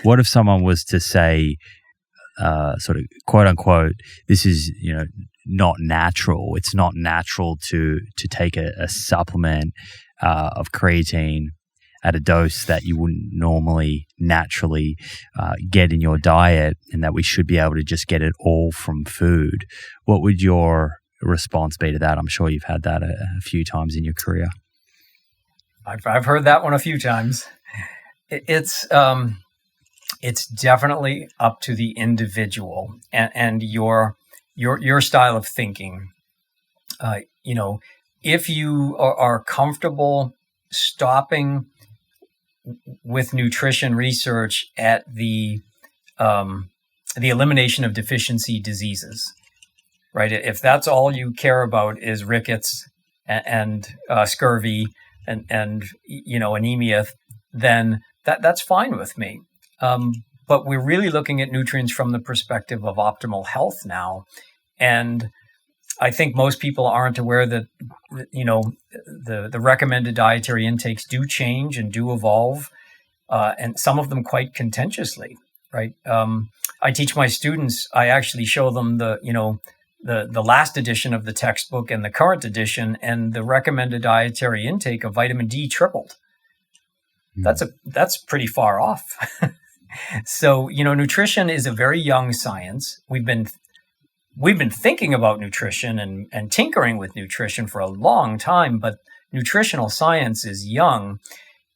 What if someone was to say, sort of quote unquote, this is, not natural. It's not natural to take a supplement of creatine at a dose that you wouldn't normally naturally get in your diet, and that we should be able to just get it all from food. What would your response be to that? I'm sure you've had that a few times in your career. I've heard that one a few times. It's definitely up to the individual and your style of thinking. If you are comfortable stopping with nutrition research at the elimination of deficiency diseases, right? If that's all you care about is rickets and scurvy and anemia, then that's fine with me. But we're really looking at nutrients from the perspective of optimal health now. And I think most people aren't aware that, the recommended dietary intakes do change and do evolve, and some of them quite contentiously, right? I teach my students, I actually show them the last edition of the textbook and the current edition, and the recommended dietary intake of vitamin D tripled. That's pretty far off. So, nutrition is a very young science. We've been thinking about nutrition and tinkering with nutrition for a long time, but nutritional science is young,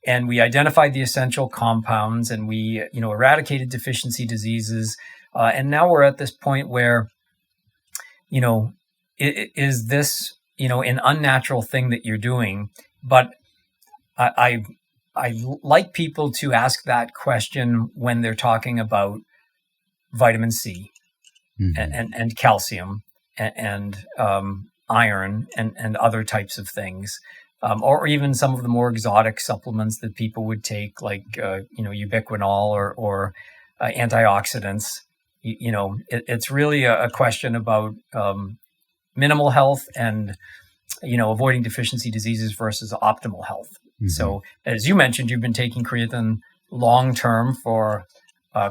and we identified the essential compounds, and we, eradicated deficiency diseases. And now we're at this point where, is this, an unnatural thing that you're doing? But I like people to ask that question when they're talking about vitamin C and calcium and iron and other types of things, or even some of the more exotic supplements that people would take, like ubiquinol or antioxidants. It's really a question about minimal health and avoiding deficiency diseases versus optimal health. Mm-hmm. So, as you mentioned, you've been taking creatine long term for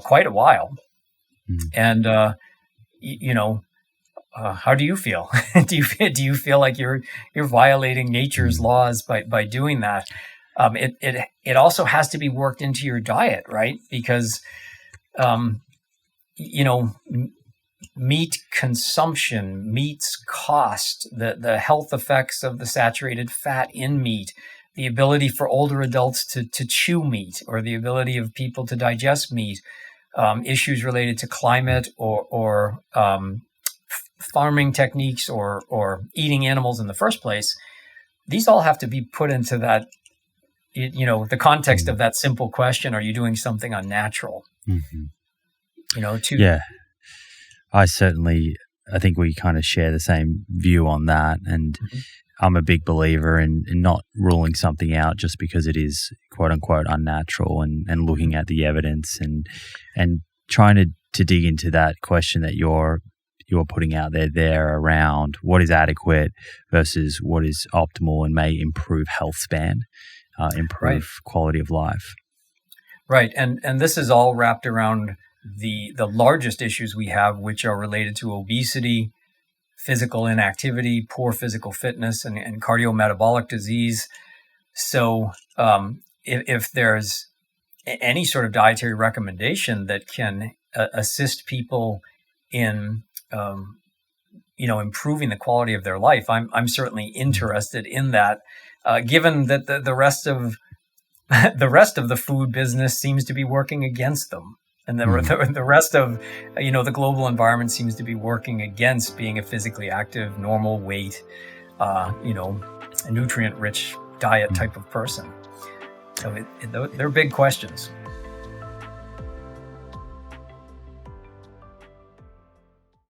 quite a while, and how do you feel? do you feel like you're violating nature's laws by doing that? It also has to be worked into your diet, right? Because meat consumption, meat's cost, the health effects of the saturated fat in meat, the ability for older adults to chew meat, or the ability of people to digest meat, issues related to climate or farming techniques or eating animals in the first place. These all have to be put into that, the context of that simple question: are you doing something unnatural? Yeah, I think we kind of share the same view on that, and I'm a big believer in not ruling something out just because it is quote unquote unnatural, and looking at the evidence and trying to dig into that question that you're putting out there around what is adequate versus what is optimal and may improve health span, improve quality of life. Right. And this is all wrapped around the largest issues we have, which are related to obesity, physical inactivity, poor physical fitness, and cardiometabolic disease. So if there's any sort of dietary recommendation that can assist people in improving the quality of their life, I'm certainly interested in that. Given that the rest of the food business seems to be working against them, and the rest of the global environment seems to be working against being a physically active, normal weight, a nutrient-rich diet type of person. So they're big questions.